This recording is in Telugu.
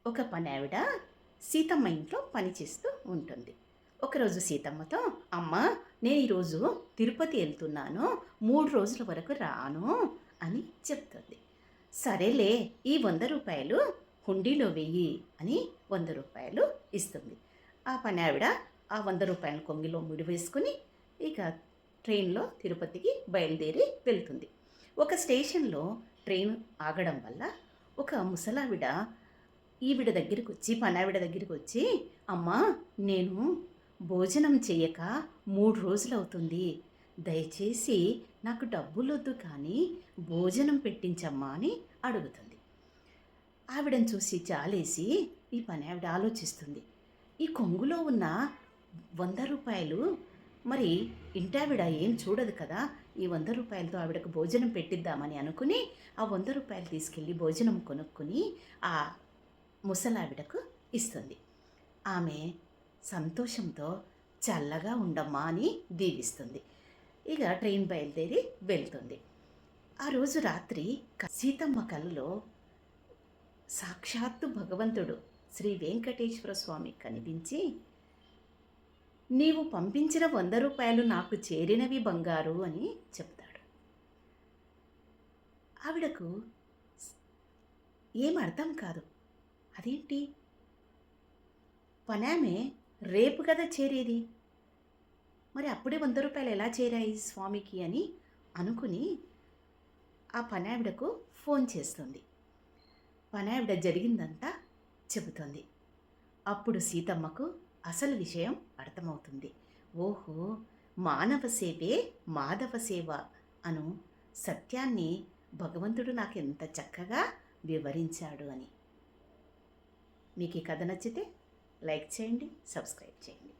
ఒక పనావిడ సీతమ్మ ఇంట్లో పనిచేస్తూ ఉంటుంది. ఒకరోజు సీతమ్మతో, అమ్మ, నేను ఈరోజు తిరుపతి వెళ్తున్నాను, 3 రోజుల వరకు రాను అని చెప్తుంది. సరేలే, ఈ 100 రూపాయలు హుండీలో వెయ్యి అని 100 రూపాయలు ఇస్తుంది. ఆ పనావిడ ఆ 100 రూపాయలు కొంగిలో ముడివేసుకుని ఇక ట్రైన్లో తిరుపతికి బయలుదేరి వెళ్తుంది. ఒక స్టేషన్లో ట్రైన్ ఆగడం వల్ల ఒక ముసలావిడ ఈవిడ దగ్గరికి వచ్చి, పనావిడ దగ్గరికి వచ్చి, అమ్మా, నేను భోజనం చేయక 3 రోజులవుతుంది, దయచేసి నాకు డబ్బులొద్దు కానీ భోజనం పెట్టించమ్మా అని అడుగుతుంది. ఆవిడని చూసి జాలేసి ఈ పనావిడ ఆలోచిస్తుంది. ఈ కొంగులో ఉన్న 100 రూపాయలు మరి ఇంటావిడ ఏం చూడదు కదా, ఈ 100 రూపాయలతో ఆవిడకు భోజనం పెట్టిద్దామని అనుకుని ఆ 100 రూపాయలు తీసుకెళ్ళి భోజనం కొనుక్కొని ఆ ముసలావిడకు ఇస్తుంది. ఆమె సంతోషంతో చల్లగా ఉండమ్మా అని దీవిస్తుంది. ఇక ట్రైన్ బయలుదేరి వెళ్తుంది. ఆ రోజు రాత్రి సీతమ్మ కలలో సాక్షాత్తు భగవంతుడు శ్రీ వెంకటేశ్వర స్వామి కనిపించి, నీవు పంపించిన 100 రూపాయలు నాకు చేరినవి బంగారు అని చెప్తాడు. ఆవిడకు ఏం అర్థం కాదు. అదేంటి, పనామే రేపు కదా చేరేది, మరి అప్పుడే 100 రూపాయలు ఎలా చేరాయి స్వామికి అని అనుకుని ఆ పనావిడకు ఫోన్ చేస్తుంది. పనావిడ జరిగిందంతా చెబుతుంది. అప్పుడు సీతమ్మకు అసలు విషయం అర్థమవుతుంది. ఓహో, మానవ సేవే మాధవ సేవ అను సత్యాన్ని భగవంతుడు నాకు ఎంత చక్కగా వివరించాడు అని. మీకు ఈ కథ నచ్చితే లైక్ చేయండి, సబ్స్క్రైబ్ చేయండి.